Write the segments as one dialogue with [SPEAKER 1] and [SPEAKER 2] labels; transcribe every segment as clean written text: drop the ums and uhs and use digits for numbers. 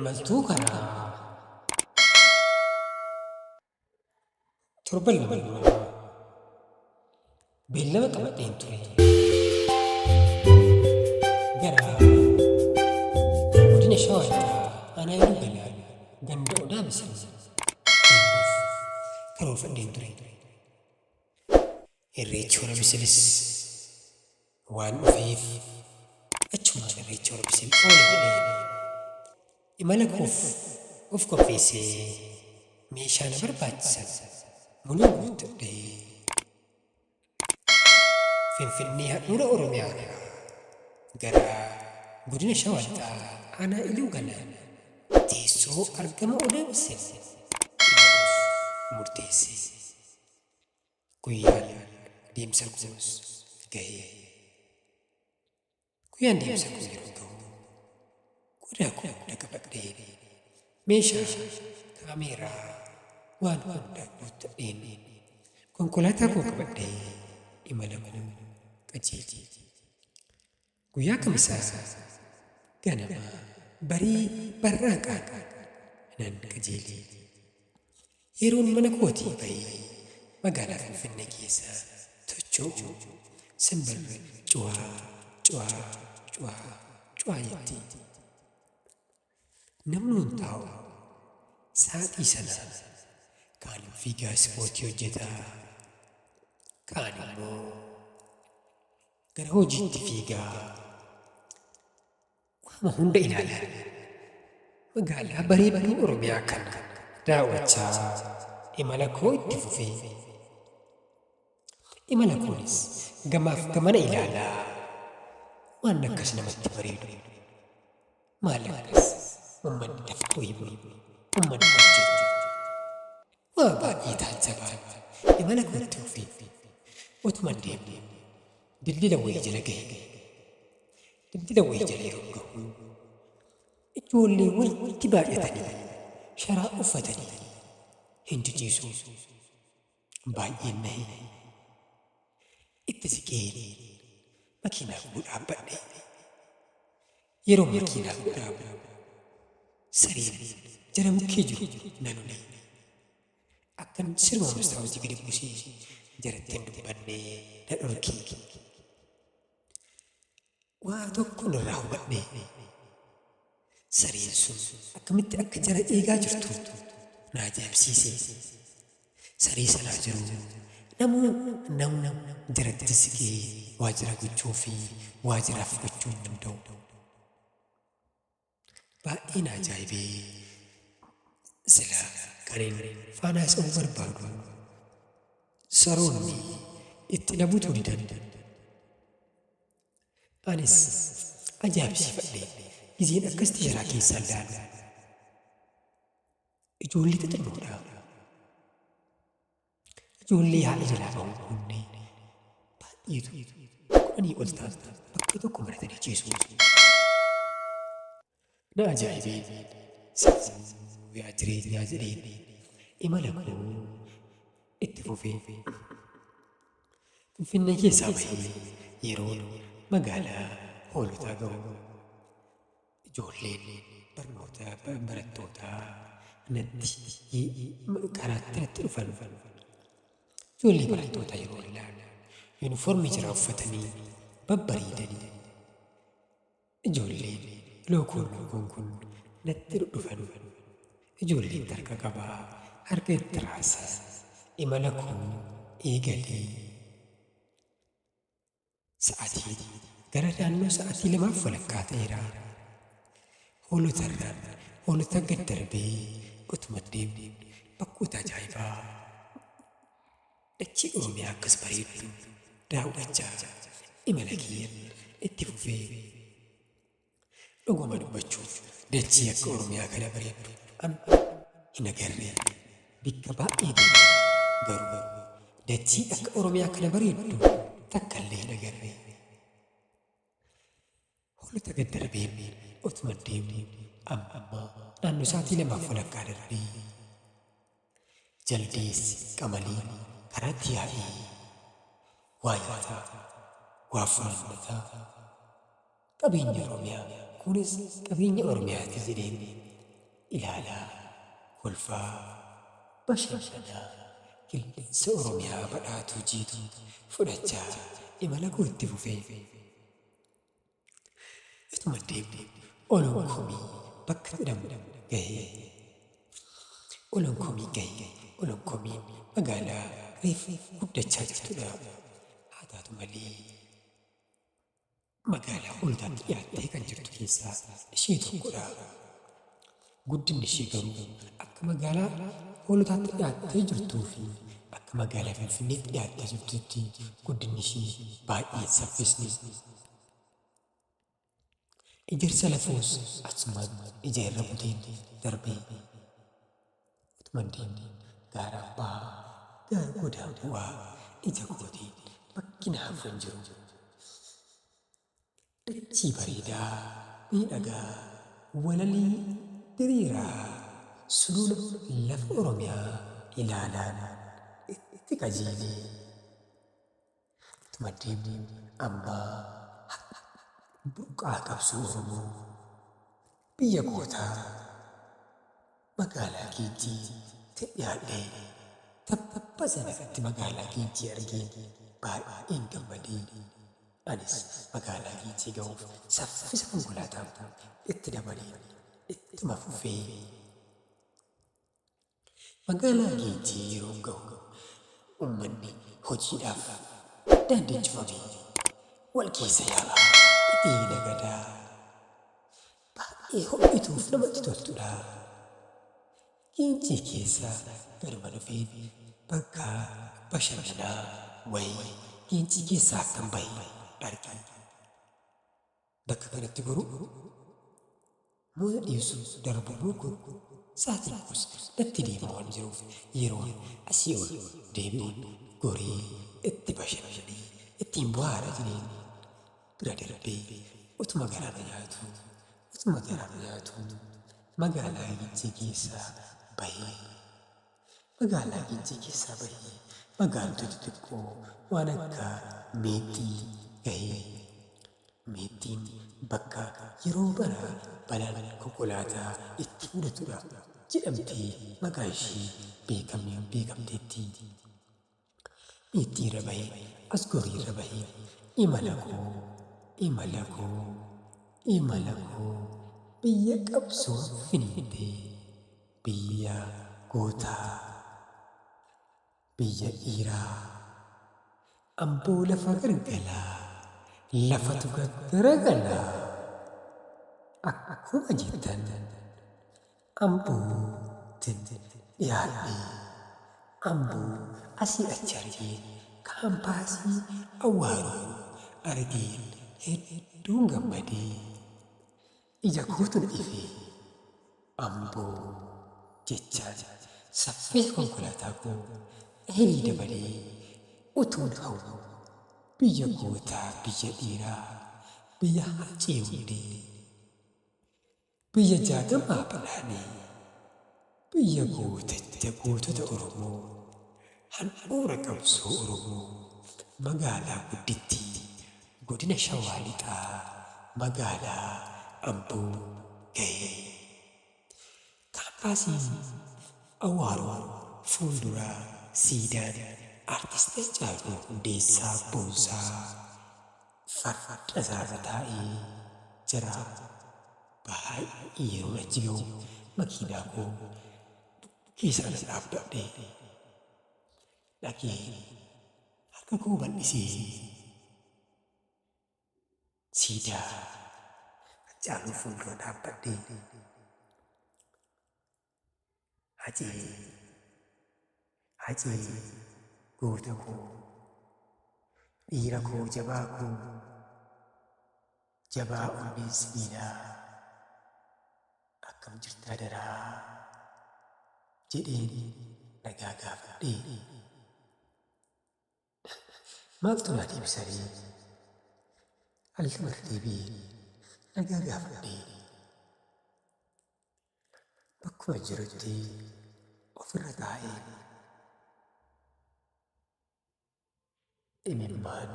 [SPEAKER 1] imaltuu karaa torban lama dura beellama qabadheen ture. Gara godina Shawaa Lixaa aanaa Iluu Galaan ganda Odaa Misir deemuuf karoorfadheen ture. Irreechi hora Misiris waan dhufeef achumaan irreechi hora Misir oole jedhee imala koof of qopheessee meeshaa na barbaachisan muluu guuttadhee Finfinnee handhuura Oromiyaa gara godina Shawaa Lixaa aanaa Iluu Galaan teessoo argama Odaa Misir imaluuf murteesse. Guyyaan deemsa koos gahee. Guyyaan deemsa koo yeroo ga'u qodaa koo hunda qabadhee meeshaa kaameeraa waan hunda guuttadheen konkolaataa koo qabadhee imala koo qajeele. Guyyaa kamisaa ganama barii barraaqaa nan qajeele. Yeroon mana kootii bahee magaalaa Finfinnee keessa tocho'u simbirri cuwaa cuwaa cuwaa cuwaa jetti. Namni hundaa'u sa'aatii sana kaan fiigaa ispoortii hojjeta, kaan immoo gara hojiitti fiigaa. Waama hunda ilaalan magaalaa bareedduu Oromiyaa kana daawwachaa imala koo itti fufee. Imala kunis gamaaf gamana ilaalaa waan akkas namatti bareedu. Maal akkas uummanni dafquu himu, uummanni hojjetu. Waa baay'ee taajabaan imala koo itti fufee utuman deemnee dildila wayii jala gahee. Dildila wayii jala yeroo gahu ijoollee walitti baay'atanii sharaa uffatanii hin jijjiisu. Baay'een nahee itti siqee makiinaa koo dhaabbadhe. Yeroo makiinaa koo dhaabu sareen jala mukkee jiru nan une. Akkan sirma masaawatii gadi buusee jaratti hin dubbannee na dhorkee. Waa tokko nurraa hubadhee sareen sun akkamitti akka jara eegaa jirtu na ajaa'ibsiise. Saree sanaa jiru namuu jaratti siqee waajjira gochuu fi waajjiraaf gochuu hin danda'u. Baay'ee na ajaa'ibee sila kanneen faana isa'uu barbaadu saroonni itti na butuu didan. Anis ajaa'ibsiifadhee gizeen akkasitti jaraa keessaa ilaala. Ijoollee xixinnoodha. Ijoollee haadha jalaa ba'uu kunneen baay'eetu kudhanii ol ta'an bakka tokko maratanii ciisu. Na ajaa'ibee sammuu yaa jireenyaa jedheen imala koo itti fufee Finfinnee keessaa bahee yeroon magaalaa hoolotaa ga'u ijoolleen barnoota barattootaa natti karaatti natti dhufan. Ijoollee barattootaa yeroo ilaalu yuunifoormii jara uffatanii babbareedanii. Ijoolleen lookoon kun natti dhufan. Ijoolleen tarka qabaa harka itti raasaa imala koo eegalee. Sa'aatii gara naannoo sa'aatii 2:00 ta'eera. Hoolota gad darbee utuma deemnee bakkoota ajaa'ibaa dachee Oromiyaa akkas bareeddu daawwachaa imala kiyya itti fufee. Dhuguma dubbachuuf dachee akka Oromiyaa kana bareeddu an hin agarre. Bakka baay'ee deeme garuu dachee akka Oromiyaa kana bareeddu takka illee hin agarre. Hoolota gad darbee utuma deemnee amma naannoo sa'aatii 2:00 darbee jaldeessi qamalii karaatti yaa'ee waa nyaataa waa funaannataa qabeenya Oromiyaa kunis qabeenya Oromiyaati jedheen ilaalaa, kolfaa, bashannanaa, qilleensa Oromiyaa badhaatuu jiitu fudhachaa imala koo itti fufee. Ituma deemne Olonkomii bakka jedhamu gahee. Olonkomii gahee. Olonkomiin magaalaa reefu guddachaa jirtudha. Haa taatu malee magaalaa hoolotaatti dhiyaattee kan jirtu keessaa ishee tokkodha. Guddinni ishee garuu akka magaalaa hoolotaatti dhiyaattee jirtuu fi akka magaalaa Finfinneetti dhiyaattee jirtutti guddinni ishee baay'ee saffisni. Ejersa lafoos asumaan ija irra buteen darbee utuma deemne gaara abbaa gaara godaa bu'aa ija kootiin bakki naaf hin jiru. Dachii bareedaa miidhagaa walalii diriiraa sulula lafa Oromiyaa ilaalaan itti qajeelee utuma deemne ammaa burqaa qabsoo Oromoo biyya gootaa magaalaa Gincii dhiyaadhee tapha sanatti magaalaa Gincii argee baay'een gammadee. Anis magaalaa Gincii ga'uuf saffisa konkolaataa itti dabalee ittuma fufee. Magaalaa Gincii yeroo ga'u uummanni hojiidhaaf daandii cufamee wal keessa yaa'aa itti nagadaa baay'ee ho'ituuf namatti toltudha. Gincii keessa garuma dhufee bakka bashannanaa wayii Gincii keessaa akkan bahe arge. Bakka kanatti garuu mooya dhiyeessu darbuu sa'aatiin kunis natti deema waan jiruuf yeroo asii ol deebi'uun gorii itti bashannanee ittiin bohaara jireenya bira darbee utuma garaana nyaatu magaalaa Gincii keessaa bahee. Magaalaa Gincii keessaa bahee magaalota xixiqqoo waan akka Meexxii gahee. Meexxiin bakka yeroo balaan konkolaataa itti mudatudha jedhamtee maqaa ishee beekamteetti. Meexxii irra bahee as gorii irra bahee imala koo biyya qabsoo finiintee biyya gootaa biyya dhiiraa Amboo lafa gargalaa lafatu garagalaa akkuma jettan Ambootin dhiyaadhee Amboo asii achi argee kaampaasii Awwaaroo argeen hedduun gammadee ija kootu na ifee Amboo jechaan saffisa konkolaataa koo helii dabalee utuun hawwu biyya gootaa biyya dhiiraa biyya Hacee Hundee biyya jaagamaa badhaadhee biyya gootota Oromoo handhuura qabsoo Oromoo magaalaa guddittii godina Shawaa Lixaa magaalaa Amboo gahee. Kaampaasiin Awwaaroo fuulduraa siidaan artist Haacaaluu Hundeessaa Boonsaa farda isaarra taa'ee jira. Baay'ee yeroo achi ga'u makiinaa koo keessa dhaabbadhee dhaqee harka koo bal'isee siidaa Haacaaluu fuuldura dhaabbadhee Hacee goota koo dhiira koo jabaa onneen sibiilaa akkam jirtaa daraa jedheen nagaa gaafadhee. Maaltu naa deebisaree halkan deebi'ee nagaa gaafadhee bakkuma jirutti ofirra taa'ee imimmaan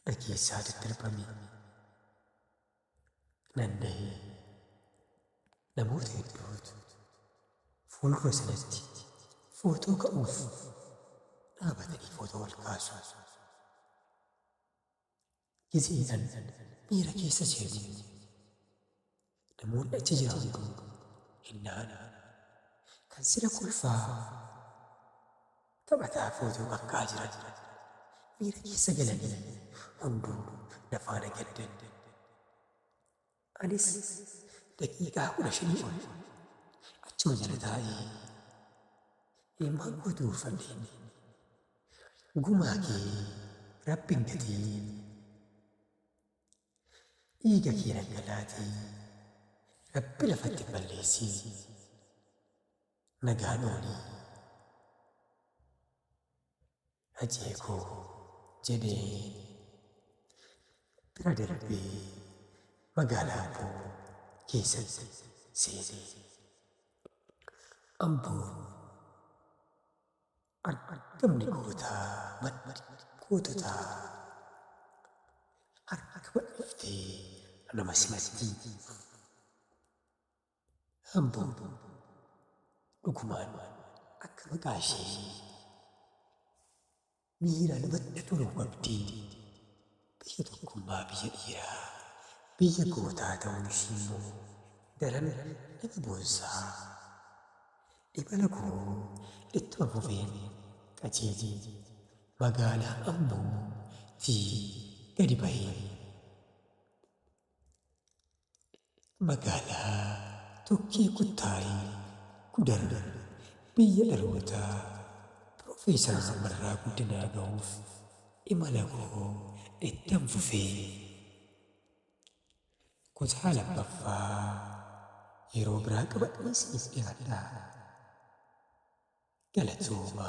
[SPEAKER 1] dhageessaa daddarbame nan dhahee namoota hedduutu fuuldura sanatti footoo ka'uuf dhaabatanii footoo wal kaasu. Gizeedhaan miira keessa seenu namoonni achi jiran hunduu hinnaan kan sira kolfaa taphataa footoo kakkaa jiran miira keessa galanii hunduu nafaana gaddan. Anis daqiiqaa 15 ol achuma jala taa'ee ilmaan kootuu uffadheen gumaa kee Rabbiin gatiin dhiiga kee dhangalaatii Rabbi lafatti balleessii nagaan oolii ajeekoo jedhee bira darbee magaalaa Amboo keessatti seenee. Amboon argamni goototaa harka badhaftee nama simatti. Amboon dhugumaan akka maqaa ishee miira namatti tolu qabdi. Biyya tokkummaa, biyya dhiiraa, biyya gootaa ta'uun ishii immoo daran nama boonsaa. Imala koo ittuma fufeen qajeelee magaalaa Amboo fi gadi bahee magaalaa Tokkee Kuttaayee Gudar biyya dhalootaa Piroofeesar Mararaa Guddinaa ga'uuf imala koo ittan fufee kutaa lammaffaa yeroo biraa qabadhee siif dhiyaadhaa. Galatooma.